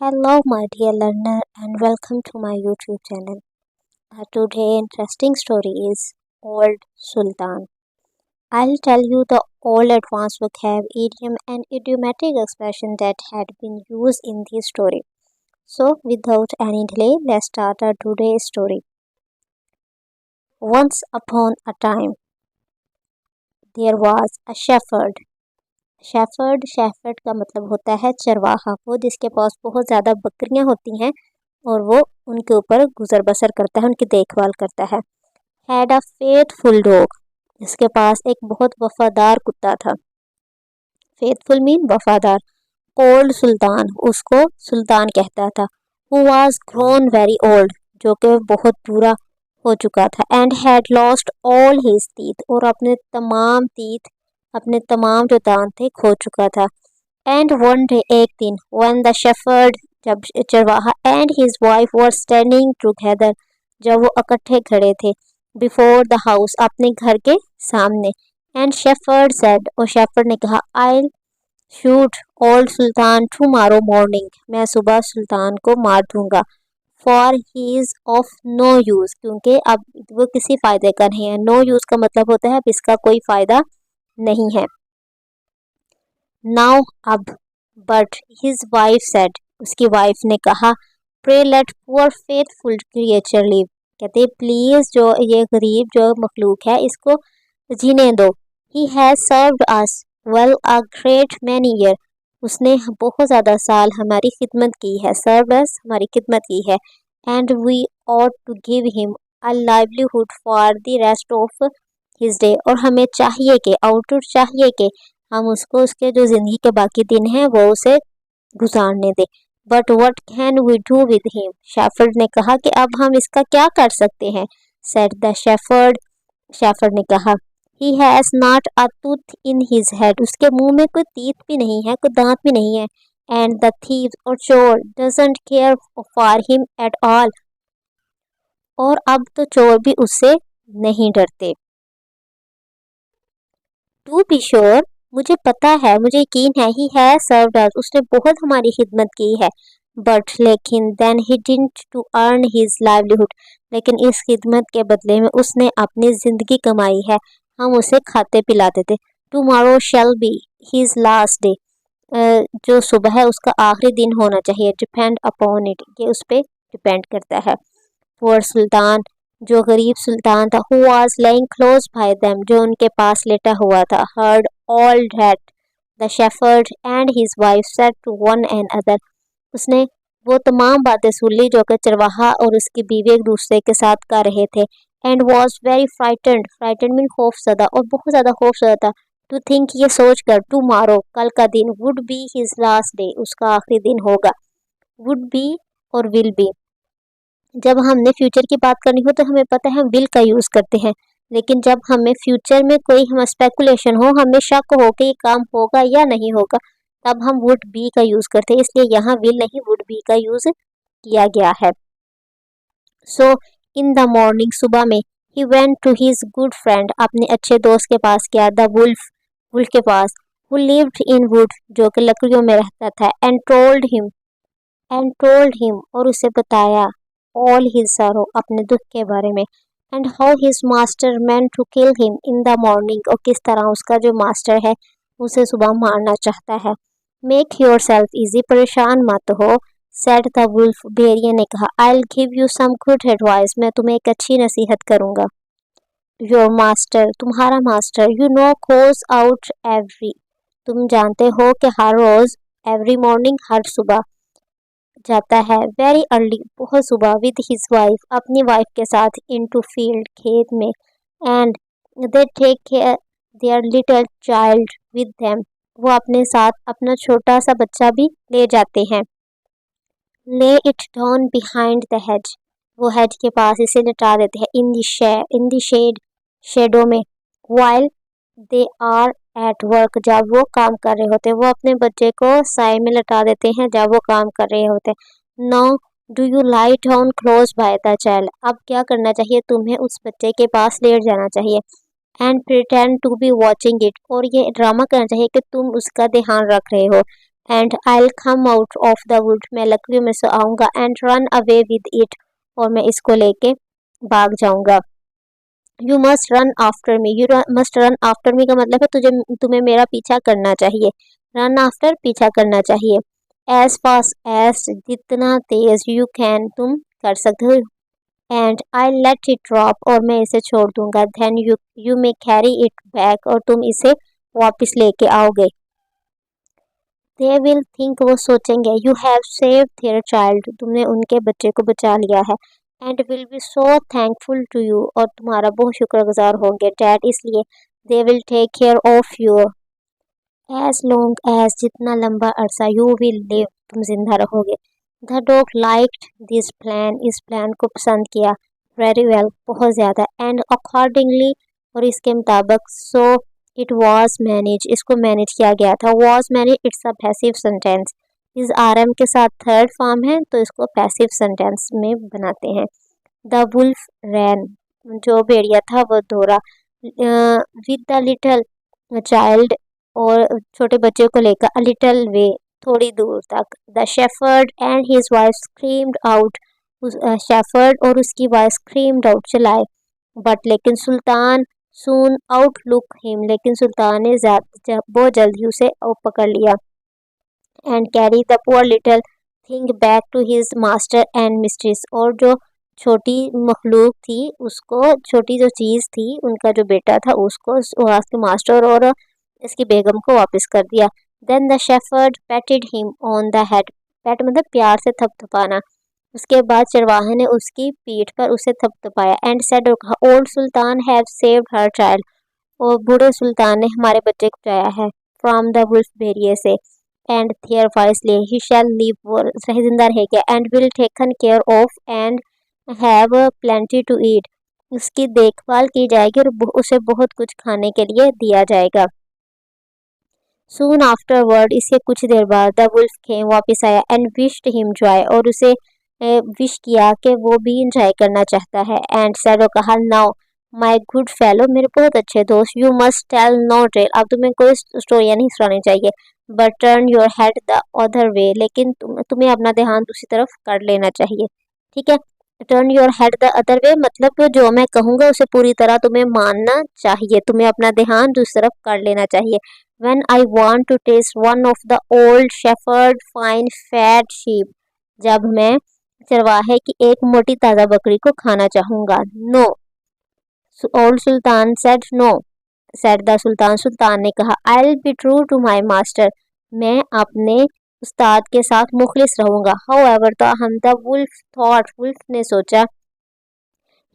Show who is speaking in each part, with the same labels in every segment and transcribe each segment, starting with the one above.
Speaker 1: Hello, my dear learner, and welcome to my YouTube channel. Today, interesting story is Old Sultan. I'll tell you the old advanced vocab, idiom, and idiomatic expression that had been used in this story. So, without any delay, let's start our today's story. Once upon a time, there was a shepherd. Shepherd का मतलब होता है चरवाहा, वो जिसके पास बहुत ज़्यादा बकरियां होती हैं और वो उनके ऊपर गुजर बसर करता है, उनकी देखभाल करता है। हैड अ फेथफुल डॉग, इसके पास एक बहुत वफादार कुत्ता था। फेथफुल मीन वफादार। ओल्ड सुल्तान, उसको सुल्तान कहता था। Who was grown very old, जो कि बहुत बूढ़ा हो चुका था। And had lost all his teeth, और अपने तमाम जो दांत थे खो चुका था। एंड वन डे, एक दिन, व्हेन द शेफर्ड, जब चरवाहा, and his wife were standing together, जब वो इकट्ठे खड़े थे, बिफोर द हाउस, अपने घर के सामने। एंड शेफर्ड सेड, और शेफर्ड ने कहा, I shoot old Sultan tomorrow morning, मैं सुबह सुल्तान को मार दूंगा। For he is of no use, क्योंकि अब वो किसी फायदे का नहीं है। नो यूज का मतलब होता है अब इसका कोई फायदा नहीं है। नाउ अब, बट हिज वाइफ सेड, उसकी वाइफ ने कहा, pray let poor faithful creature live, कहते प्लीज जो ये गरीब जो मखलूक है इसको जीने दो। He has served us well a great many year, उसने बहुत ज़्यादा साल हमारी खिदमत की है। सर्व्ड अस, हमारी खिदमत की है। And we ought to give him a livelihood for the rest of his day, और हमें चाहिए कि आउटपुट चाहिए कि हम उसको उसके जो ज़िंदगी के बाकी दिन हैं वो उसे गुजारने दें। But what can we do with him, shepherd ने कहा कि अब हम इसका क्या कर सकते हैं। सेड द शेफर्ड, शेफर्ड ने कहा, he has not a tooth in his head, उसके मुंह में कोई तीत भी नहीं है, कोई दांत भी नहीं है। एंड द थीव, और चोर, doesn't care for him at all, और अब तो चोर भी उससे नहीं डरते। टू बी श्योर, मुझे पता है, मुझे यकीन है, ही है सर्व्ड अस, उसने बहुत हमारी खिदमत की है। बट लेकिन then he didn't to earn his livelihood, लेकिन इस खिदमत के बदले में उसने अपनी ज़िंदगी कमाई है, हम उसे खाते पिलाते थे। Tomorrow shall be his last day, जो सुबह है उसका आखिरी दिन होना चाहिए। डिपेंड अपॉन इट, ये उस पर डिपेंड करता है। पुअर सुल्तान, जो गरीब सुल्तान था, who was laying close by them, जो उनके पास लेटा हुआ था, heard all that the shepherd and his wife said to one and other, उसने वो तमाम बातें सुन ली जो कि चरवाहा और उसकी बीवी एक दूसरे के साथ कर रहे थे। And was very frightened, frightened mean खौफजदा, और बहुत ज़्यादा खौफजदा था। टू थिंक, ये सोच कर, टुमारो, कल का दिन, would be his last day, उसका आखिरी दिन होगा। वुड बी और विल बी, जब हमने फ्यूचर की बात करनी हो तो हमें पता है हम विल का यूज़ करते हैं, लेकिन जब हमें फ्यूचर में कोई हम स्पेकुलेशन हो, हमें शक हो कि ये काम होगा या नहीं होगा, तब हम वुड बी का यूज़ करते हैं। इसलिए यहाँ विल नहीं, वुड बी का यूज़ किया गया है। सो इन द मॉर्निंग, सुबह में, he went to his good friend, अपने अच्छे दोस्त के पास गया, द वुल्फ, वुल्फ के पास, हु लिव्ड इन वुड, जो कि लकड़ियों में रहता था। एंड टोल्ड हिम, और उसे बताया, ऑल हिज सरो, अपने दुख के बारे में। And how his master meant to kill him in the morning, और किस तरह उसका जो मास्टर है उसे सुबह मारना चाहता है। मेक योर सेल्फ ईजी, परेशान मत हो। सेड द वुल्फ, भेड़िए ने कहा, I will give you some good advice, मैं तुम्हें एक अच्छी नसीहत करूंगा। योर मास्टर, तुम्हारा master, you know goes out every, तुम जानते हो कि हर रोज, एवरी मॉर्निंग, हर सुबह जाता है, वेरी अर्ली, बहुत सुबह, विद हिज वाइफ, अपनी वाइफ के साथ, इनटू फील्ड, खेत में। And they take care their little child with them, वो अपने साथ अपना छोटा सा बच्चा भी ले जाते हैं। Lay it down behind the hedge, वो हेज के पास इसे लिटा देते हैं। इन द शेड, शेडो में। While they are at work, जब वो काम कर रहे होते हैं, वो अपने बच्चे को साए में लटा देते हैं जब वो काम कर रहे होते हैं। No do you lie down close by the child, अब क्या करना चाहिए, तुम्हें उस बच्चे के पास लेट जाना चाहिए। And pretend to be watching it, और ये ड्रामा करना चाहिए कि तुम उसका ध्यान रख रहे हो। And I come out of the wood, मैं लकड़ियों में से आऊँगा, and run away with it, और मैं इसको लेके भाग जाऊँगा। You must run after me, you must run after me का मतलब है तुम्हें मेरा पीछा करना चाहिए। रन आफ्टर पीछा करना चाहिए। एज फास्ट एज, जितना तेज, यू कैन, तुम कर सकते हो। And I let it drop, और मैं इसे छोड़ दूंगा। Then you may carry it back, और तुम इसे वापस लेके आओगे। दे विल थिंक, वो सोचेंगे, you have save their child, तुमने उनके बच्चे को बचा लिया है। And will be so thankful to you, और तुम्हारा बहुत शुक्रगुजार होंगे डैड, इसलिए they will take care of you as long as, जितना लंबा अरसा, यू विल लिव, तुम जिंदा रहोगे। The dog liked this plan, इस प्लान को पसंद किया। वेरी वेल, बहुत ज़्यादा। एंड अकॉर्डिंगली, और इसके मुताबिक, सो इट वॉज मैनेज, इसको मैनेज किया गया था। Was manage, it's a passive sentence, इस आरएम के साथ थर्ड फॉर्म है तो इसको पैसिव सेंटेंस में बनाते हैं। द वुल्फ रैन, जो भेड़िया था वो दौड़ा। विद द लिटिल चाइल्ड, और छोटे बच्चे को लेकर, अ लिटिल वे, थोड़ी दूर तक। The shepherd and his wife screamed out, shepherd और उसकी वाइफ स्क्रीम्ड आउट, चिल्लाए। बट लेकिन Sultan soon out look him, लेकिन सुल्तान ने बहुत जल्द ही उसे पकड़ लिया। And carry the poor little thing back to his master and mistress, और जो छोटी मखलूक थी उसको, छोटी जो चीज़ थी, उनका जो बेटा था उसको उसके मास्टर और इसकी बेगम को वापस कर दिया। Then the shepherd patted him on the head, pat मतलब प्यार से थपथपाना। उसके बाद चरवाहे ने उसकी पीठ पर उसे थपथपाया। And said, old Sultan have saved her child, और बूढ़े सुल्तान ने हमारे बच्चे को बचाया है। फ्रॉम द वुल्फ, भेड़िए से। एंड थियर इसलिए, ही शैल लीव, वो सही जिंदा रह गया। And will taken care of, and have plenty to eat, उसकी देखभाल की जाएगी और उसे बहुत कुछ खाने के लिए दिया जाएगा। सून आफ्टरवर्ड, इसके कुछ देर बाद, द वुल्फ केम, वापस आया। एंड विश्ड हिम जॉय, और उसे विश किया कि वो भी इंजॉय करना चाहता है। एंड सैड, कहा, नाउ माई गुड फेलो, मेरे बहुत अच्छे दोस्त, you must tell no tale, अब तुम्हें कोई स्टोरियाँ नहीं सुनानी चाहिए। But turn your head the other way, लेकिन तुम्हें अपना ध्यान दूसरी तरफ कर लेना चाहिए। ठीक है। Turn your head the other वे मतलब जो मैं कहूँगा उसे पूरी तरह तुम्हें मानना चाहिए, तुम्हें अपना ध्यान दूसरी तरफ कर लेना चाहिए। When I want to taste one of the old shepherd fine fat sheep, जब मैं चरवाहे की एक मोटी ताज़ा बकरी को खाना चाहूँगा। No, old Sultan said no, said the Sultan, सुल्तान ने कहा, I'll be true to my master, मैं अपने उस्ताद के साथ मुखलिस रहूँगा। However, ताहम, the wolf thought, wolf ने सोचा,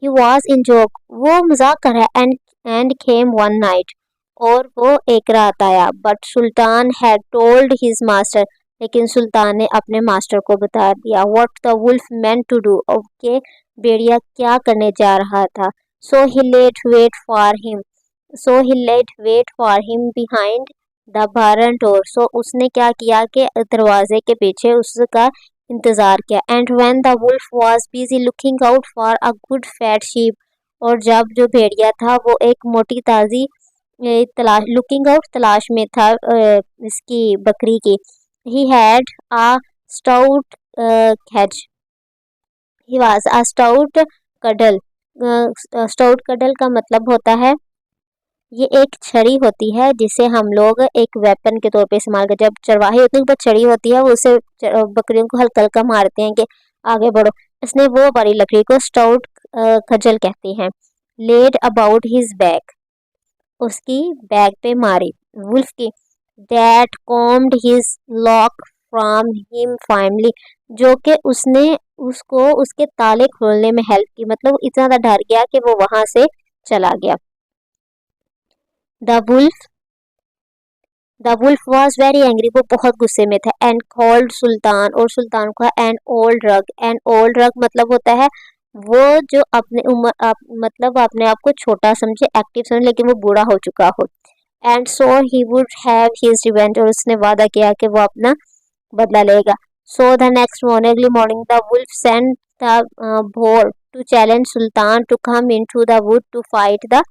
Speaker 1: he was in joke, वो मजाक कर रहा है। And came one night, और वो एक रात आया। But Sultan had told his master, लेकिन सुल्तान ने अपने मास्टर को बता दिया। What the wolf meant to do, okay, भेड़िया क्या करने जा रहा था। So he lay wait for him, so he lay wait for him behind the barn door, so उसने क्या किया कि दरवाजे के पीछे उसका इंतज़ार किया। And when the wolf was busy looking out for a good fat sheep, और जब जो भेड़िया था वो एक मोटी ताज़ी तलाश, लुकिंग आउट, तलाश में था इसकी बकरी की। He had a stout hedge, he was a stout cuddle, stout cuddle का मतलब होता है, ये एक छड़ी होती है जिसे हम लोग एक वेपन के तौर पे इस्तेमाल करते हैं। जब चरवाही होती है पर छड़ी होती है, वो उसे बकरियों को हल्का हल्का मारते हैं कि आगे बढ़ो। इसने वो वाली लकड़ी को स्टाउट खजल कहते हैं। लेड अबाउट हिज बैक, उसकी बैग पे मारी। वुल्फ की that combed his lock from him finally, जो कि उसने उसको उसके ताले खोलने में हेल्प की, मतलब इतना ज़्यादा डर गया कि वो वहां से चला गया। The wolf the wolf was very angry, वो बहुत गुस्से में था। एंड कॉल्ड सुल्तान, और सुल्तान को एन ओल्ड रग, एन ओल्ड रग मतलब होता है वो जो अपने उम्र मतलब अपने आप को छोटा समझे, एक्टिव समझे, लेकिन वो बूढ़ा हो चुका हो। And so he would have his revenge, और उसने वादा किया कि वो अपना बदला लेगा। सो द नेक्स्ट मॉर्निंग, अगली morning, the wolf sent the boar to challenge Sultan to come into the wood to fight the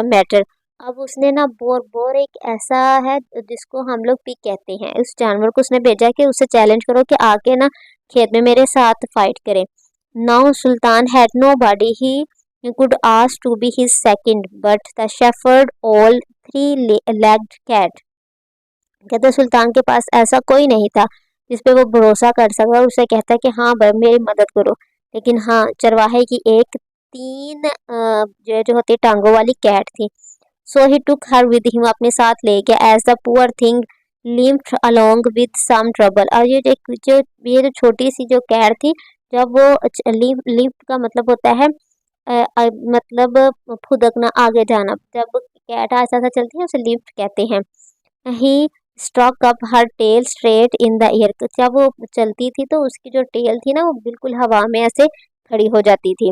Speaker 1: matter, अब उसने ना बोर बोर एक ऐसा है जिसको हम लोग पिग कहते हैं, उस जानवर को उसने भेजा कि उससे चैलेंज करो कि आके ना खेत में मेरे साथ फाइट करे। Now Sultan had no body he could ask to be his second but the shepherd all three legged cat. कहते सुल्तान के पास ऐसा कोई नहीं था जिस पे वो भरोसा कर सकता और उसे कहता कि हाँ भाई मेरी मदद करो, लेकिन हाँ चरवाहे की एक तीन जो होती टांगों वाली कैट थी। सो ही टुक हर विद हिम, अपने साथ ले गया as the poor thing limped along with some trouble. और ये जो छोटी सी जो कैट थी, जब वो लिफ्ट का मतलब होता है मतलब फुदकना आगे जाना, जब कैट ऐसा ऐसा चलती है उसे लिफ्ट कहते हैं। He struck up her tail straight in the air, जब वो चलती थी तो उसकी जो टेल थी ना वो बिल्कुल हवा में ऐसे खड़ी हो जाती थी।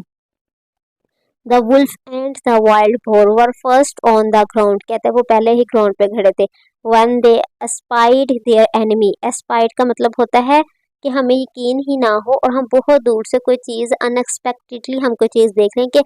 Speaker 1: The wolf and the wild boar were first on the ground, कहते हैं वो पहले ही ग्राउंड पे खड़े थे। When they espied their enemy, espied का मतलब होता है कि हमें यकीन ही ना हो और हम बहुत दूर से कोई चीज़ अनएक्सपेक्टेडली हम कोई चीज़ देख रहे हैं कि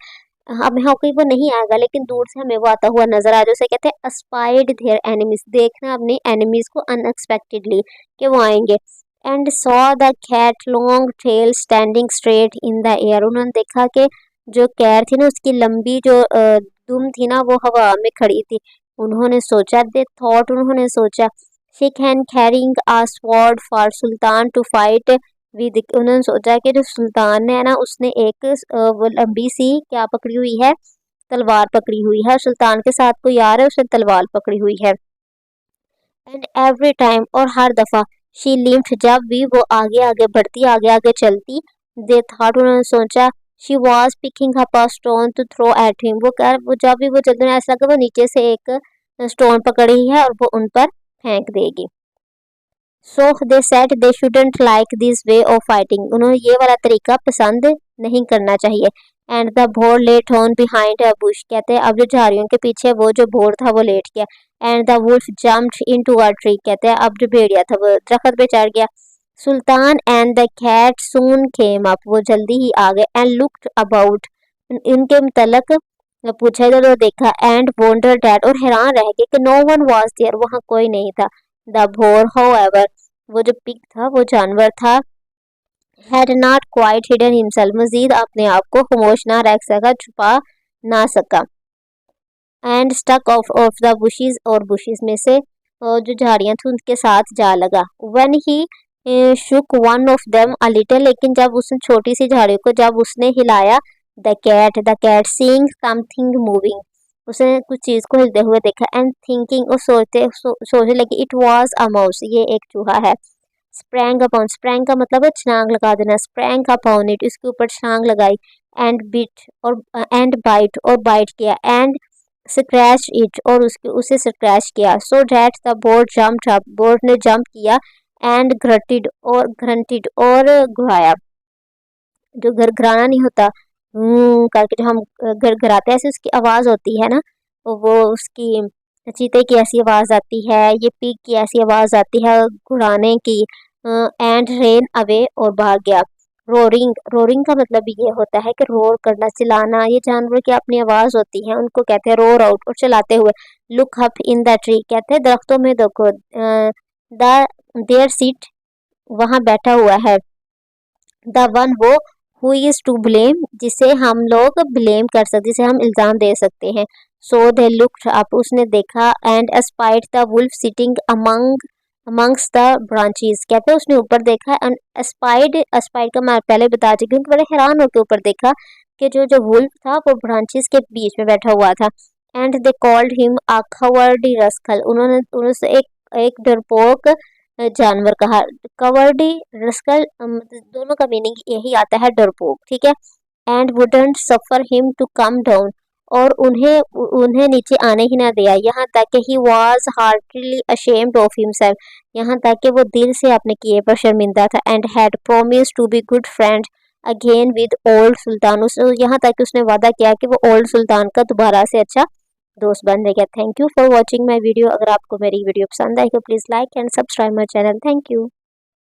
Speaker 1: हमें हाँ कोई वो नहीं आएगा लेकिन दूर से हमें वो आता हुआ नजर आ जाए, उसे कहते हैं एस्पाइड देयर एनिमीज, देखना अपने एनिमीज को अनएक्सपेक्टेडली कि वो आएंगे। And saw the cat long tail standing straight in the air, उन्होंने देखा कि जो कैर थी ना उसकी लंबी जो दुम थी ना वो हवा में खड़ी थी। उन्होंने सोचा, दे थॉट, उन्होंने सोचा, she can carrying a sword for Sultan to fight with, उन्होंने सोचा कि जो सुल्तान है ना उसने एक वो लंबी सी क्या पकड़ी हुई है, तलवार पकड़ी हुई है, सुल्तान के साथ कोई आ रहा है उसने तलवार पकड़ी हुई है। एंड एवरी टाइम, और हर दफा, शी लिम्प्ड, जब भी वो आगे आगे बढ़ती आगे आगे चलती, दे थॉट, उन्होंने सोचा, she was picking up a stone to throw at him, वो जब भी वो चलते ऐसा लगा वो नीचे से एक स्टोन पकड़ी है और वो उन पर फेंक देगी। So they said they shouldn't like this way of fighting, उन्होंने ये वाला तरीका पसंद नहीं करना चाहिए। And the boar lay on behind a bush, कहते हैं अब जो झाड़ियों के पीछे वो जो भोर था वो लेट गया। And the wolf jumped into a tree, कहते हैं अब जो भेड़िया था वो दरख्त पे चढ़ गया। Sultan and the cat soon came up, वो जल्दी ही आ गए। एंड लुक्ड अबाउट, इनके मुतलक पूछा इधर उधर देखा। एंड वंडर डैट, और हैरान रह गए कि नो वन वाज देयर, वहाँ कोई नहीं था। द भोर हाउएवर, वो जो पिग था वो जानवर था, had not quite hidden himself, मजीद अपने आप को खामोश ना रख सका, छुपा ना सका। And stuck of the bushes, और बुशीज में से जो झाड़ियां थी उनके साथ जा लगा। When he shook one of them a little, लेकिन जब उसने छोटी सी झाड़ियों को जब उसने हिलाया, the cat seeing something moving, उसने कुछ चीज को हिलते हुए देखा। एंड थिंकिंग, और सोचने लगी, इट वाज अ माउस, ये एक चूहा है। स्प्रैंग अपॉन, स्प्रैंग का मतलब है छलांग लगा देना, स्प्रैंग अपॉन इट, इसके ऊपर छलांग लगाई। एंड बिट, और एंड बाइट, और बाइट किया। एंड स्क्रैच इट, और उसके उसे स्क्रैच किया। So that the board jumped up, board ने जंप किया। एंड ग्रंटेड, और घुराया, जो घरघराना नहीं होता करके जो हम घरघराते हैं ऐसे उसकी आवाज होती है ना, वो उसकी चीते की ऐसी आवाज आती है, ये पीक की ऐसी आवाज आती है घुराने की। एंड रेन अवे, और भाग गया। रोरिंग, रोरिंग का मतलब ये होता है कि रोर करना, चिल्लाना, ये जानवर की अपनी आवाज होती है उनको कहते हैं रोर आउट, और चलाते हुए। Look up in the tree, कहते हैं दरख्तों में देखो। द देयर सीट, वहां बैठा हुआ है। द वन, वो, हु इज टू ब्लेम, जिसे हम लोग ब्लेम कर सकते, जिसे हम इल्जाम दे सकते हैं। सो दे लुक्ड अप, उसने देखा। And espied the wolf sitting amongst the branches, कहते हैं उसने ऊपर देखा। एंड एस्पाइड, एस्पाइड का मैं पहले बता चुकी हूँ कि बड़े हैरान होकर ऊपर देखा कि जो जो वुल्फ था वो ब्रांचेस के बीच में बैठा हुआ था। And they called him a cowardly rascal, उन्होंने उन्होंने एक डरपोक जानवर कहा। कवर्डी रस्कल दोनों का मीनिंग यही आता है डरपोक, ठीक है। And wouldn't suffer him to come down, और उन्हें उन्हें नीचे आने ही ना दिया। यहाँ तक कि he was heartily ashamed of himself, यहाँ तक कि वो दिल से अपने किए पर शर्मिंदा था। And had promised to be good friend again with old Sultan, उस यहाँ तक कि उसने वादा किया कि वो ओल्ड सुल्तान का दोबारा से अच्छा दोस्त बन जाएगा। Thank you for watching my video. अगर आपको मेरी वीडियो पसंद आई तो please like and subscribe my channel. Thank you.